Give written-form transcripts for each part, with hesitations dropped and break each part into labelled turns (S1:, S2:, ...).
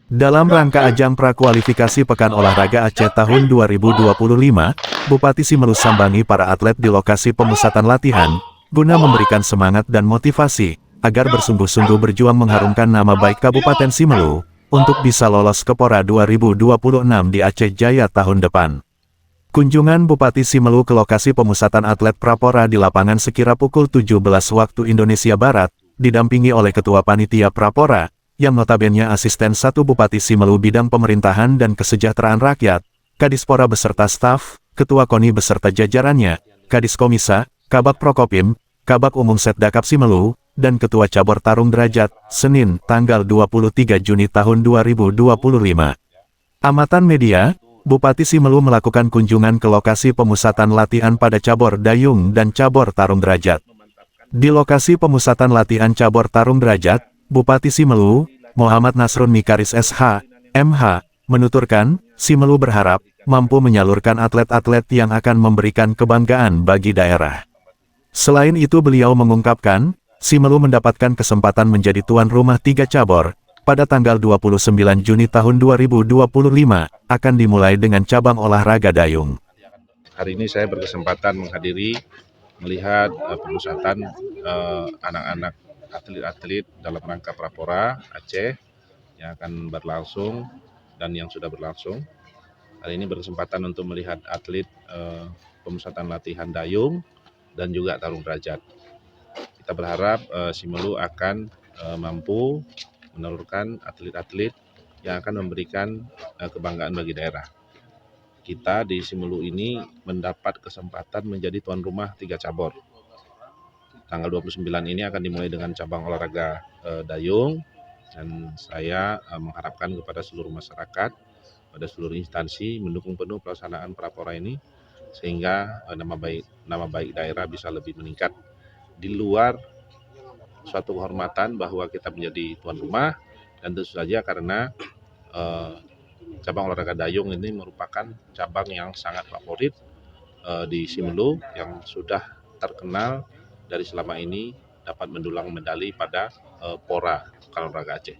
S1: Dalam rangka ajang prakualifikasi Pekan Olahraga Aceh tahun 2025, Bupati Simelu sambangi para atlet di lokasi pemusatan latihan, guna memberikan semangat dan motivasi, agar bersungguh-sungguh berjuang mengharumkan nama baik Kabupaten Simelu, untuk bisa lolos ke Pora 2026 di Aceh Jaya tahun depan. Kunjungan Bupati Simelu ke lokasi pemusatan atlet Prapora di lapangan sekira pukul 17 waktu Indonesia Barat, didampingi oleh Ketua Panitia Prapora, yang notabene asisten 1 Bupati Simelu Bidang Pemerintahan dan Kesejahteraan Rakyat, Kadispora beserta staf, Ketua KONI beserta jajarannya, Kadis Komisa, Kabak Prokopim, Kabak Umum Setdakap Simelu, dan Ketua Cabur Tarung Derajat, Senin, tanggal 23 Juni tahun 2025. Amatan media, Bupati Simelu melakukan kunjungan ke lokasi pemusatan latihan pada cabur dayung dan cabur tarung derajat. Di lokasi pemusatan latihan cabur tarung derajat, Bupati Simelu, Muhammad Nasrun Mikaris SH, MH, menuturkan, Simelu berharap mampu menyalurkan atlet-atlet yang akan memberikan kebanggaan bagi daerah. Selain itu beliau mengungkapkan, Simelu mendapatkan kesempatan menjadi tuan rumah 3 cabur, pada tanggal 29 Juni tahun 2025, akan dimulai dengan cabang olahraga dayung.
S2: Hari ini saya berkesempatan menghadiri, melihat pemusatan anak-anak atlet-atlet dalam rangka Prapora Aceh yang akan berlangsung dan yang sudah berlangsung. Hari ini berkesempatan untuk melihat atlet pemusatan latihan dayung dan juga tarung derajat. Kita berharap Simelu akan mampu menelurkan atlet-atlet yang akan memberikan kebanggaan bagi daerah. Kita di Simelu ini mendapat kesempatan menjadi tuan rumah 3 cabur. Tanggal 29 ini akan dimulai dengan cabang olahraga dayung, dan saya mengharapkan kepada seluruh masyarakat, pada seluruh instansi mendukung penuh pelaksanaan Prapora ini, sehingga nama baik daerah bisa lebih meningkat. Di luar suatu kehormatan bahwa kita menjadi tuan rumah, dan tentu saja karena cabang olahraga dayung ini merupakan cabang yang sangat favorit di Simelu, yang sudah terkenal dari selama ini dapat mendulang medali pada Pora Pekan Olahraga Aceh.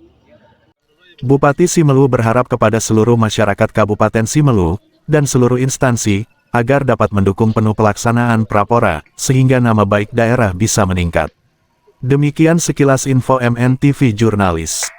S1: Bupati Simelu berharap kepada seluruh masyarakat Kabupaten Simelu, dan seluruh instansi, agar dapat mendukung penuh pelaksanaan Prapora, sehingga nama baik daerah bisa meningkat. Demikian sekilas info MNTV Jurnalis.